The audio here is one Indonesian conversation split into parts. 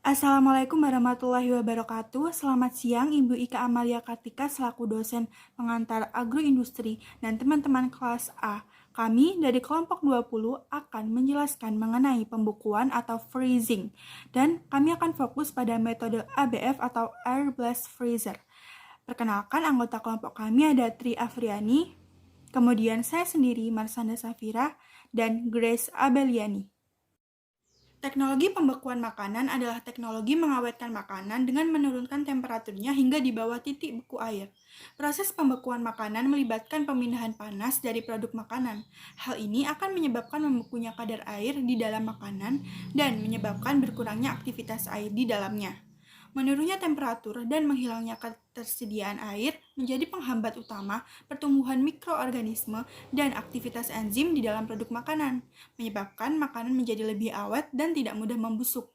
Assalamualaikum warahmatullahi wabarakatuh. Selamat siang Ibu Ika Amalia Kartika selaku dosen pengantar agroindustri dan teman-teman kelas A. Kami dari kelompok 20 akan menjelaskan mengenai pembekuan atau freezing dan kami akan fokus pada metode ABF atau Air Blast Freezer. Perkenalkan anggota kelompok kami ada Tri Afriani, kemudian saya sendiri Marsanda Safira dan Grace Abeliani. Teknologi pembekuan makanan adalah teknologi mengawetkan makanan dengan menurunkan temperaturnya hingga di bawah titik beku air. Proses pembekuan makanan melibatkan pemindahan panas dari produk makanan. Hal ini akan menyebabkan membekunya kadar air di dalam makanan dan menyebabkan berkurangnya aktivitas air di dalamnya. Menurunnya temperatur dan menghilangnya ketersediaan air menjadi penghambat utama pertumbuhan mikroorganisme dan aktivitas enzim di dalam produk makanan, menyebabkan makanan menjadi lebih awet dan tidak mudah membusuk.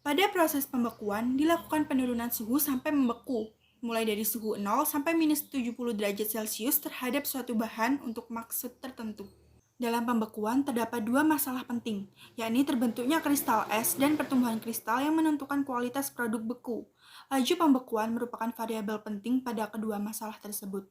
Pada proses pembekuan, dilakukan penurunan suhu sampai membeku, mulai dari suhu 0 sampai minus 70 derajat Celcius terhadap suatu bahan untuk maksud tertentu. Dalam pembekuan terdapat dua masalah penting, yakni terbentuknya kristal es dan pertumbuhan kristal yang menentukan kualitas produk beku. Laju pembekuan merupakan variabel penting pada kedua masalah tersebut.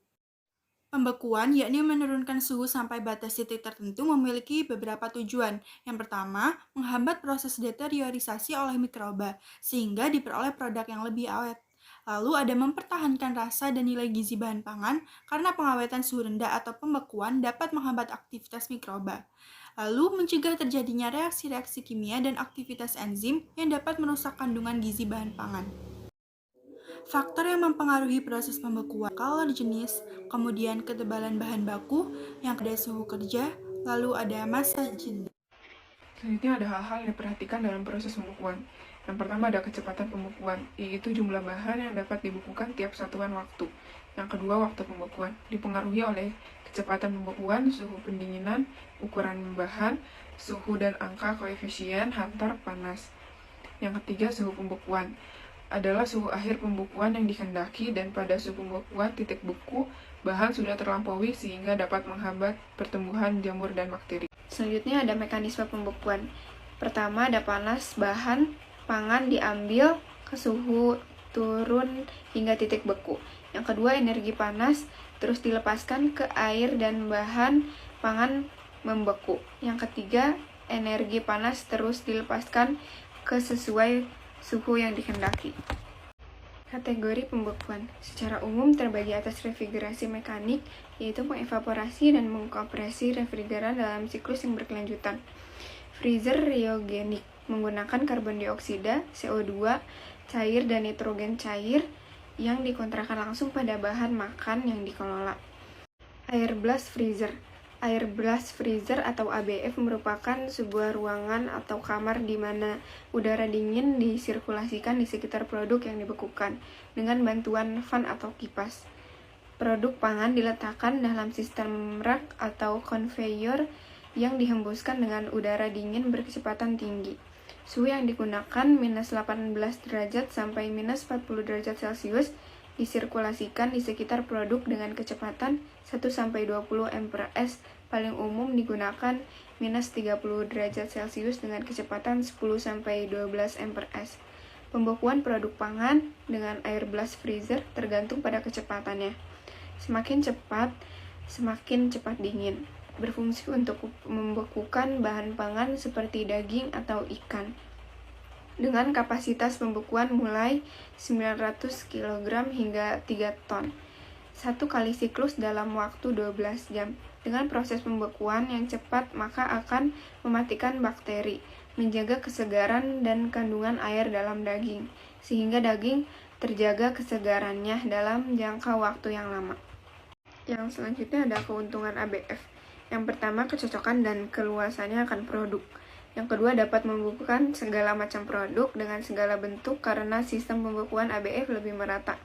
Pembekuan, yakni menurunkan suhu sampai batas titik tertentu, memiliki beberapa tujuan. Yang pertama, menghambat proses deteriorisasi oleh mikroba, sehingga diperoleh produk yang lebih awet. Lalu ada mempertahankan rasa dan nilai gizi bahan pangan, karena pengawetan suhu rendah atau pembekuan dapat menghambat aktivitas mikroba. Lalu mencegah terjadinya reaksi-reaksi kimia dan aktivitas enzim yang dapat merusak kandungan gizi bahan pangan. Faktor yang mempengaruhi proses pembekuan, kalor jenis, kemudian ketebalan bahan baku, yang ada suhu kerja, lalu ada massa jenis. Selanjutnya ada hal-hal yang diperhatikan dalam proses pembekuan. Yang pertama ada kecepatan pembekuan, yaitu jumlah bahan yang dapat dibekukan tiap satuan waktu. Yang kedua, waktu pembekuan, dipengaruhi oleh kecepatan pembekuan, suhu pendinginan, ukuran bahan, suhu dan angka koefisien hantar panas. Yang ketiga, suhu pembekuan adalah suhu akhir pembekuan yang dikehendaki, dan pada suhu pembekuan titik beku bahan sudah terlampaui sehingga dapat menghambat pertumbuhan jamur dan bakteri. Selanjutnya ada mekanisme pembekuan. Pertama ada panas bahan pangan diambil ke suhu turun hingga titik beku. Yang kedua energi panas terus dilepaskan ke air dan bahan pangan membeku. Yang ketiga energi panas terus dilepaskan ke sesuai suhu yang dikehendaki. Kategori pembekuan secara umum terbagi atas refrigerasi mekanik, yaitu mengevaporasi dan mengkompresi refrigeran dalam siklus yang berkelanjutan. Freezer riogenik menggunakan karbon dioksida, CO2, cair dan nitrogen cair yang dikontrakan langsung pada bahan makan yang dikelola. Air blast freezer. Air blast freezer atau ABF merupakan sebuah ruangan atau kamar di mana udara dingin disirkulasikan di sekitar produk yang dibekukan dengan bantuan fan atau kipas. Produk pangan diletakkan dalam sistem rak atau conveyor yang dihembuskan dengan udara dingin berkecepatan tinggi. Suhu yang digunakan minus 18 derajat sampai minus 40 derajat Celcius disirkulasikan di sekitar produk dengan kecepatan 1-20 mPs. Paling umum digunakan minus 30 derajat Celcius dengan kecepatan 10-12 mPs. Pembekuan produk pangan dengan air blast freezer tergantung pada kecepatannya. Semakin cepat, semakin cepat dingin. Berfungsi untuk membekukan bahan pangan seperti daging atau ikan. Dengan kapasitas pembekuan mulai 900 kg hingga 3 ton. Satu kali siklus dalam waktu 12 jam. Dengan proses pembekuan yang cepat, maka akan mematikan bakteri, menjaga kesegaran dan kandungan air dalam daging, sehingga daging terjaga kesegarannya dalam jangka waktu yang lama. Yang selanjutnya ada keuntungan ABF. Yang pertama, kecocokan dan keluasannya akan produk. Yang kedua, dapat membekukan segala macam produk dengan segala bentuk karena sistem pembekuan ABF lebih merata.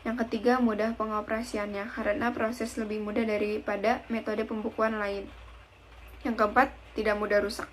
Yang ketiga, mudah pengoperasiannya karena proses lebih mudah daripada metode pembekuan lain. Yang keempat, tidak mudah rusak.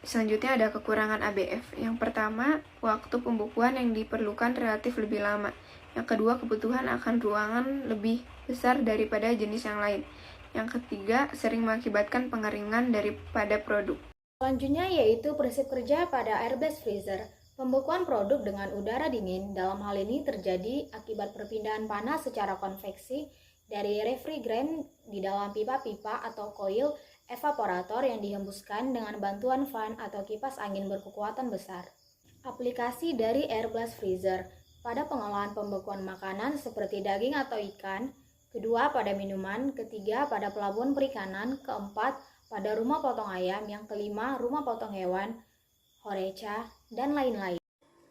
Selanjutnya ada kekurangan ABF. Yang pertama, waktu pembekuan yang diperlukan relatif lebih lama. Yang kedua, kebutuhan akan ruangan lebih besar daripada jenis yang lain. Yang ketiga, sering mengakibatkan pengeringan daripada produk. Selanjutnya yaitu prinsip kerja pada air blast freezer. Pembekuan produk dengan udara dingin dalam hal ini terjadi akibat perpindahan panas secara konveksi dari refrigeran di dalam pipa-pipa atau koil evaporator yang dihembuskan dengan bantuan fan atau kipas angin berkekuatan besar. Aplikasi dari air blast freezer pada pengolahan pembekuan makanan seperti daging atau ikan, kedua pada minuman, ketiga pada pelabuhan perikanan, keempat pada rumah potong ayam, yang kelima rumah potong hewan, horeca, dan lain-lain.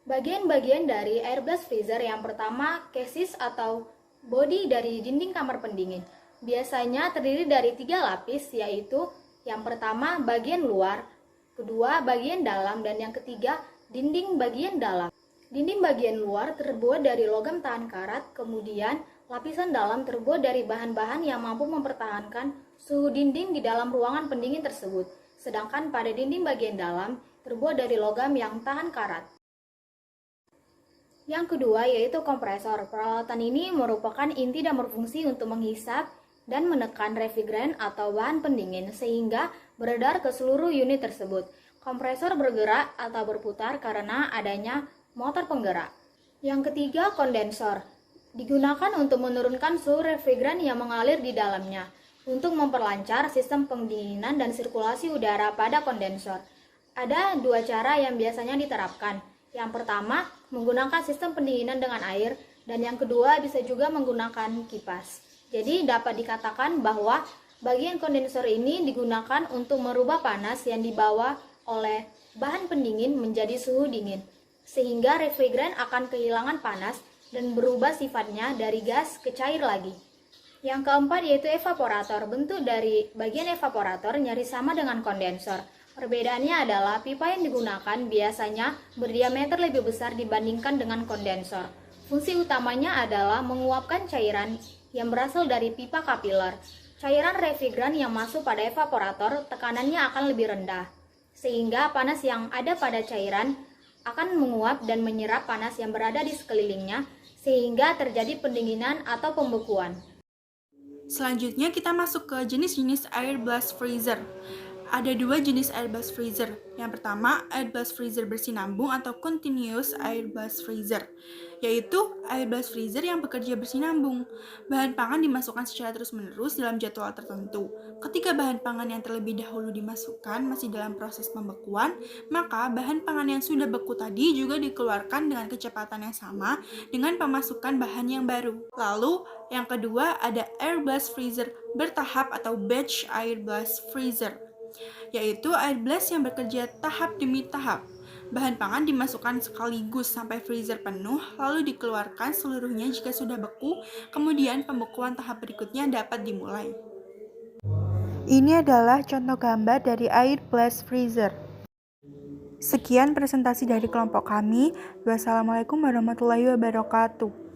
Bagian-bagian dari air blast freezer yang pertama, chassis atau bodi dari dinding kamar pendingin. Biasanya terdiri dari 3 lapis, yaitu yang pertama bagian luar, kedua bagian dalam, dan yang ketiga dinding bagian dalam. Dinding bagian luar terbuat dari logam tahan karat, kemudian lapisan dalam terbuat dari bahan-bahan yang mampu mempertahankan suhu dinding di dalam ruangan pendingin tersebut. Sedangkan pada dinding bagian dalam terbuat dari logam yang tahan karat. Yang kedua yaitu kompresor. Peralatan ini merupakan inti dan berfungsi untuk menghisap dan menekan refrigeran atau bahan pendingin sehingga beredar ke seluruh unit tersebut. Kompresor bergerak atau berputar karena adanya motor penggerak. Yang ketiga, kondensor. Digunakan untuk menurunkan suhu refrigeran yang mengalir di dalamnya, untuk memperlancar sistem pendinginan dan sirkulasi udara pada kondensor. Ada 2 cara yang biasanya diterapkan. Yang pertama, menggunakan sistem pendinginan dengan air, dan yang kedua bisa juga menggunakan kipas. Jadi dapat dikatakan bahwa bagian kondensor ini digunakan untuk merubah panas yang dibawa oleh bahan pendingin menjadi suhu dingin, sehingga refrigeran akan kehilangan panas dan berubah sifatnya dari gas ke cair lagi. Yang keempat yaitu evaporator. Bentuk dari bagian evaporator nyaris sama dengan kondensor. Perbedaannya adalah pipa yang digunakan biasanya berdiameter lebih besar dibandingkan dengan kondensor. Fungsi utamanya adalah menguapkan cairan yang berasal dari pipa kapiler. Cairan refrigeran yang masuk pada evaporator tekanannya akan lebih rendah, sehingga panas yang ada pada cairan akan menguap dan menyerap panas yang berada di sekelilingnya, sehingga terjadi pendinginan atau pembekuan. Selanjutnya kita masuk ke jenis-jenis air blast freezer. Ada 2 jenis air blast freezer. Yang pertama, air blast freezer bersinambung atau continuous air blast freezer, yaitu air blast freezer yang bekerja bersinambung. Bahan pangan dimasukkan secara terus-menerus dalam jadwal tertentu. Ketika bahan pangan yang terlebih dahulu dimasukkan masih dalam proses pembekuan, maka bahan pangan yang sudah beku tadi juga dikeluarkan dengan kecepatan yang sama dengan pemasukan bahan yang baru. Lalu, yang kedua ada air blast freezer bertahap atau batch air blast freezer, yaitu air blast yang bekerja tahap demi tahap. Bahan pangan dimasukkan sekaligus sampai freezer penuh, lalu dikeluarkan seluruhnya jika sudah beku, kemudian pembekuan tahap berikutnya dapat dimulai. Ini adalah contoh gambar dari air blast freezer. Sekian presentasi dari kelompok kami. Wassalamualaikum warahmatullahi wabarakatuh.